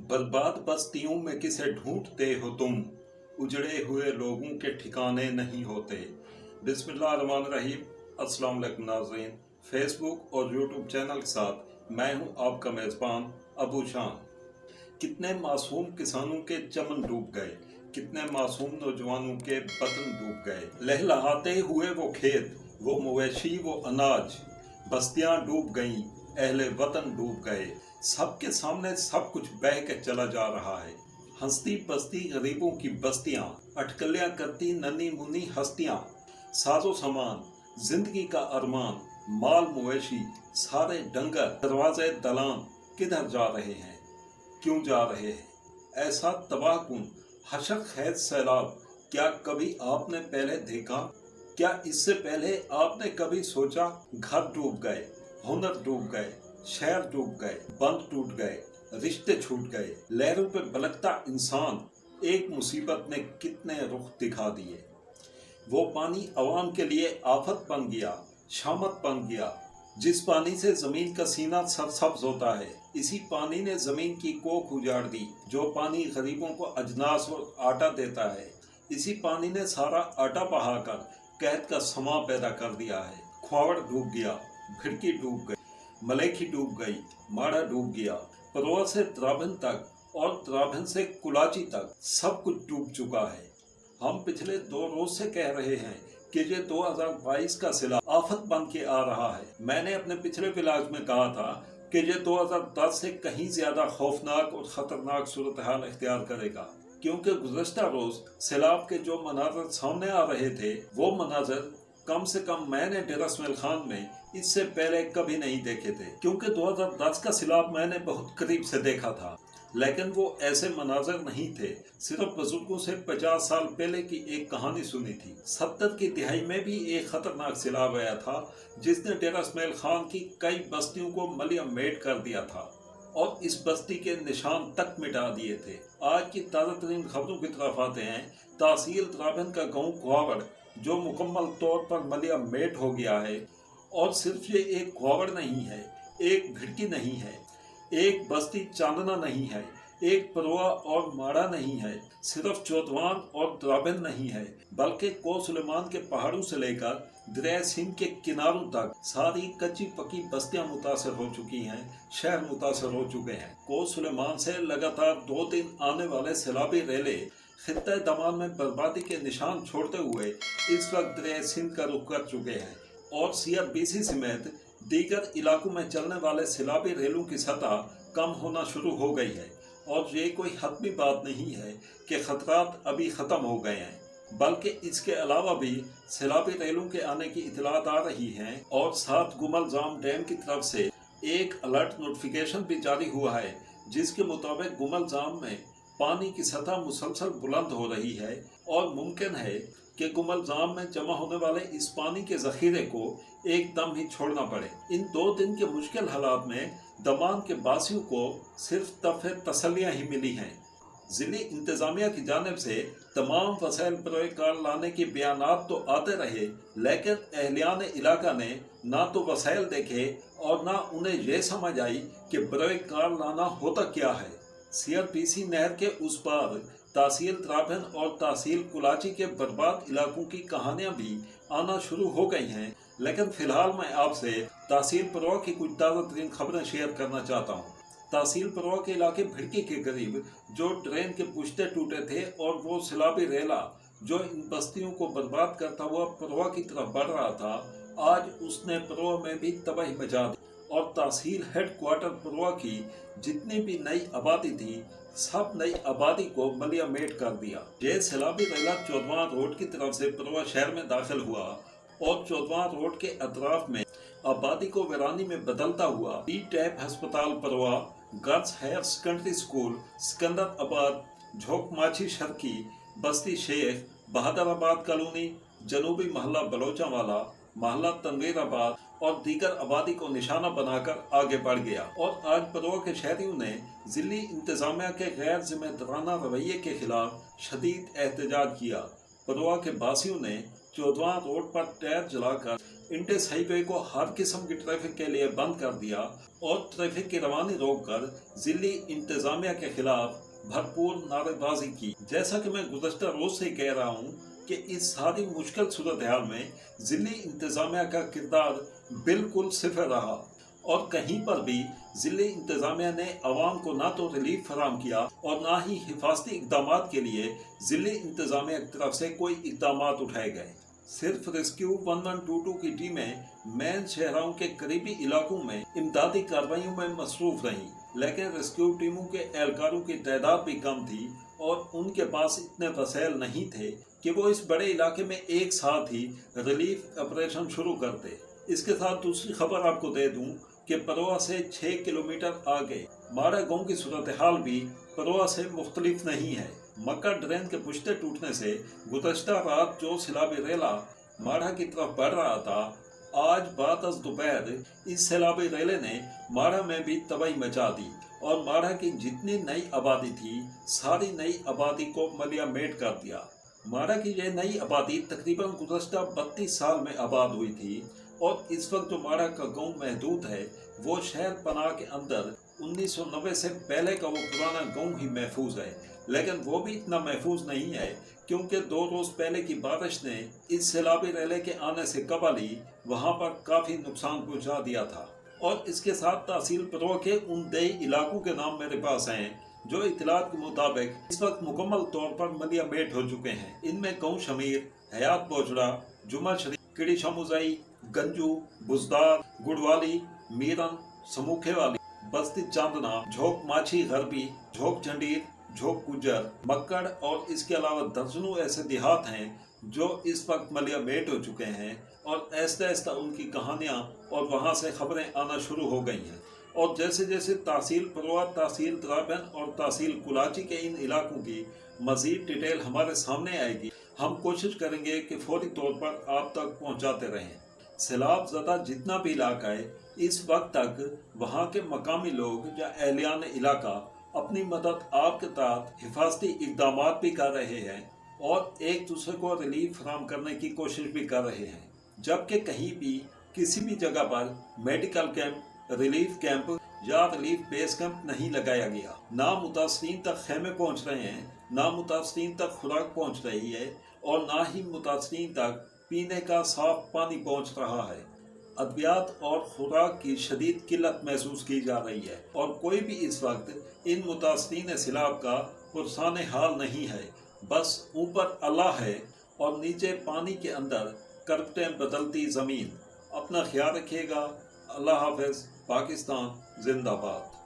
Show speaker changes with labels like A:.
A: बर्बाद बस्तियों में किसे ढूंढते हो तुम, उजड़े हुए लोगों के ठिकाने नहीं होते। बिस्मिल्लाहिर्रहमानिर्रहीम। अस्सलाम वालेकुम नाज़रीन, फेसबुक और यूट्यूब चैनल के साथ मैं हूं आपका मेज़बान अबू शान। कितने मासूम किसानों के चमन डूब गए, कितने मासूम नौजवानों के वतन डूब गए। लहलहाते हुए वो खेत, वो मवेशी, वो अनाज, बस्तियां डूब गईं, अहले वतन डूब गए। सबके सामने सब कुछ बह के चला जा रहा है। हंसती बस्ती गरीबों की बस्तियां, अटकलियां करती नन्ही मुन्नी हस्तियां, साजो सामान, जिंदगी का अरमान, माल मवेशी, सारे डंगर, दरवाजे दलान किधर जा रहे हैं, क्यों जा रहे हैं? ऐसा तबाहकुन हशर खैज सैलाब क्या कभी आपने पहले देखा? क्या इससे पहले आपने कभी सोचा? घर डूब गए, हुनर डूब गए, शहर डूब गए, बंद टूट गए, रिश्ते छूट गए। लहरों पे बलकता इंसान, एक मुसीबत ने कितने रुख दिखा दिए। वो पानी अवाम के लिए आफत बन गया, शामत बन गया। जिस पानी से जमीन का सीना सरसब्ज होता है, इसी पानी ने जमीन की कोख उजाड़ दी। जो पानी गरीबों को अजनास और आटा देता है, इसी पानी ने सारा आटा बहाकर कैद का समा पैदा कर दिया है। ख्वाड़ डूब गया, भिड़की डूब गई, मलेखी डूब गई, माड़ा डूब गया। परवा से द्राभन तक और द्राभन से कुलाची तक सब कुछ डूब चुका है। हम पिछले 2 रोज से कह रहे हैं कि ये 2022 का सिला आफत बन के आ रहा है। मैंने अपने पिछले व्लॉग में कहा था कि ये 2010 से कहीं ज्यादा खौफनाक और खतरनाक सूरत हाल इख्तियार करेगा, क्योंकि गुज़श्ता रोज सैलाब के जो मनाजर सामने आ रहे थे, वो मनाजर कम से कम मैंने डेरा इस्माइल खान में इससे पहले कभी नहीं देखे थे। क्योंकि 2010 का सैलाब मैंने बहुत करीब से देखा था, लेकिन वो ऐसे मनाजर नहीं थे। सिर्फ बुजुर्गों से 50 साल पहले की एक कहानी सुनी थी। 70 की दिहाई में भी एक खतरनाक सैलाब आया था, जिसने डेरा इस्माइल खान की कई बस्तियों को मलिया मेट कर दिया था और इस बस्ती के निशान तक मिटा दिए थे। आज की ताज़ा तरीन खबरों की तरफ आते हैं। तहसील द्राभन का गाँव ख्वाड़, जो मुकम्मल तौर पर मलिया मेट हो गया है। और सिर्फ ये एक ख्वाड़ नहीं है, एक भिड़की नहीं है, एक बस्ती चांदना नहीं है, एक परवा और माड़ा नहीं है, सिर्फ चौधवान और द्राभन नहीं है, बल्कि को सुलेमान के पहाड़ों से लेकर दरिया सिंध के किनारों तक सारी कच्ची पक्की बस्तियां मुतासर हो चुकी हैं, शहर मुतासर हो चुके हैं। को सुलेमान से लगातार 2 दिन आने वाले सैलाबी रेले खित्ते दमान में बर्बादी के निशान छोड़ते हुए इस वक्त दरिया सिंध का रुख कर चुके हैं और CRBC समेत दीगर इलाकों में चलने वाले सैलाबी रेलों की सतह कम होना शुरू हो गई है। और ये कोई हतमी बात नहीं है कि खतरात अभी ख़त्म हो गए हैं, बल्कि इसके अलावा भी सैलाबी रेलों के आने की इतलात आ रही हैं। और साथ गुमल जाम डैम की तरफ से एक अलर्ट नोटिफिकेशन भी जारी हुआ है, जिसके मुताबिक गुमल जाम में पानी की सतह मुसलसल बुलंद हो रही है और मुमकिन है कि गुमल जाम में जमा होने वाले इस पानी के जखीरे को एकदम ही छोड़ना पड़े। इन 2 दिन के मुश्किल हालात में दमान के बासियों को सिर्फ तफे तसल्लियाँ ही मिली हैं। ज़िली इंतज़ामिया की जानिब से तमाम वसाइल बरोए कार लाने के बयानात तो आते रहे, लेकिन अहलियान इलाका ने ना तो वसाइल देखे और ना उन्हें यह समझ आई कि बरोए कार लाना होता क्या है। CRBC नहर के उस पार तहसील द्राभन और तहसील कुलाची के बर्बाद इलाकों की कहानियां भी आना शुरू हो गई हैं, लेकिन फिलहाल मैं आपसे तहसील परवा की कुछ ताज़ा तरीन खबरें शेयर करना चाहता हूं। तहसील परवा के इलाके भिड़की के करीब जो ट्रेन के पुश्ते टूटे थे और वो सैलाबी रेला जो इन बस्तियों को बर्बाद करता हुआ परवा की तरफ बढ़ रहा था, आज उसने परवा में भी तबाही मचा दी और तहसील हेड क्वार्टर परवा की जितनी भी नई आबादी थी, सब नई आबादी को मलिया मेट कर दिया। ये सैलाबी रेला चौधवान रोड की तरफ से परवा शहर में दाखिल हुआ और चौधवान रोड के अतराफ में आबादी को वीरानी में बदलता हुआ टी-टैप अस्पताल Parwa, girls higher secondary school Sikandarabad, झोंकमाछी शर्की, बस्ती शेख, बहादुराबाद कॉलोनी, जनूबी मोहल्ला बलोचावाला, मोहल्ला तनवीराबाद और दीगर आबादी को निशाना बनाकर आगे बढ़ गया। और आज परवा के शहरियों ने ज़िली इंतज़ामिया के गैर जिम्मेदाराना रवैये के खिलाफ शदीद एहतजाज किया। परवा के बासियों ने चौधवान रोड पर टायर जलाकर इंडस हाईवे को हर किस्म की ट्रैफिक के लिए बंद कर दिया और ट्रैफिक की रवानी रोककर जिली इंतजामिया के खिलाफ भरपूर नारेबाजी की। जैसा कि मैं गुज़श्ता रोज से कह रहा हूँ कि इस सारी मुश्किल सूरत हाल में जिली इंतजामिया का किरदार बिल्कुल सिफर रहा और कहीं पर भी जिले इंतजामिया ने आवाम को ना तो रिलीफ फराम किया और ना ही हिफाजती इकदाम के लिए जिले इंतजामिया की तरफ से कोई इकदाम उठाए गए। सिर्फ रेस्क्यू 1122 की टीमें मेन शहरों के करीबी इलाकों में इमदादी कार्रवाइयों में मसरूफ रहीं, लेकिन रेस्क्यू टीमों के एहलकारों की तादाद भी कम थी और उनके पास इतने वसैल नहीं थे कि वो इस बड़े इलाके में एक साथ ही रिलीफ ऑपरेशन शुरू करते। इसके साथ दूसरी खबर आपको दे दूं कि परोआ से 6 किलोमीटर आगे माड़ा गांव की सूरत हाल भी परोआ से मुख्तलिफ नहीं है। मक्का ड्रेन के पुश्ते टूटने से गुज़श्ता रात जो सैलाबी रेला माड़ा की तरफ बढ़ रहा था, आज बाद दोपहर इस सैलाबी रेले ने माड़ा में भी तबाही मचा दी और माड़ा की जितनी नई आबादी थी सारी नई आबादी को मलिया मेट कर दिया। माड़ा की यह नई आबादी तकरीबन गुज़श्ता 32 साल में आबाद हुई थी और इस वक्त जो माड़ा का गांव महदूद है वो शहर पनाह के अंदर 1990 से पहले का वो पुराना गांव ही महफूज है, लेकिन वो भी इतना महफूज नहीं है क्योंकि 2 रोज पहले की बारिश ने इस सैलाबी रेले के आने से कबल ही वहाँ पर काफ़ी नुकसान पहुँचा दिया था। और इसके साथ तहसील परोआ के उन 10 इलाकों के नाम मेरे पास हैं जो इतलात के मुताबिक इस वक्त मुकम्मल तौर पर मलिया मेट हो चुके हैं। इनमें गाँव शमीर, हयात बोचड़ा, जुमा शरीफ, किड़ी शमुजाई, गंजू, बुजदार, गुड़वाली, मीरन, समूखे वाली, बस्ती चांदना, झोंक माछी गरबी, झोंक झंडीर, झोंक गुजर, मक्कड़ और इसके अलावा दर्जनों ऐसे देहात हैं जो इस वक्त मलिया मेट हो चुके हैं और ऐसा ऐसा उनकी कहानियाँ और वहाँ से खबरें आना शुरू हो गई हैं। और जैसे जैसे तहसील परोआ, तहसील द्राबन और तहसील कुलाची के इन इलाकों की मज़ीद डिटेल हमारे सामने आएगी, हम कोशिश करेंगे कि फौरी तौर पर आप तक पहुँचाते रहें। सैलाब ज़दा जितना भी इलाका है इस वक्त तक वहाँ के मकामी लोग या अहलियान इलाका अपनी मदद आपके तहत हिफाजती इकदाम भी कर रहे हैं और एक दूसरे को रिलीफ फराहम करने की कोशिश भी कर रहे हैं। जबकि कहीं भी किसी भी जगह पर मेडिकल कैंप, रिलीफ कैंप या रिलीफ बेस कैंप नहीं लगाया गया। ना मुतासरीन तक खेमे पहुँच रहे हैं, ना मुतासरीन तक खुराक पहुँच रही है और ना ही मुतासरीन तक पीने का साफ पानी पहुँच रहा है। अद्वियात और खुराक की शदीद किल्लत महसूस की जा रही है और कोई भी इस वक्त इन मुतासरीन सैलाब का पुरसान हाल नहीं है। बस ऊपर अल्लाह है और नीचे पानी के अंदर करवटें बदलती ज़मीन। अपना ख्याल रखिएगा। अल्लाह हाफ़िज़। पाकिस्तान जिंदाबाद।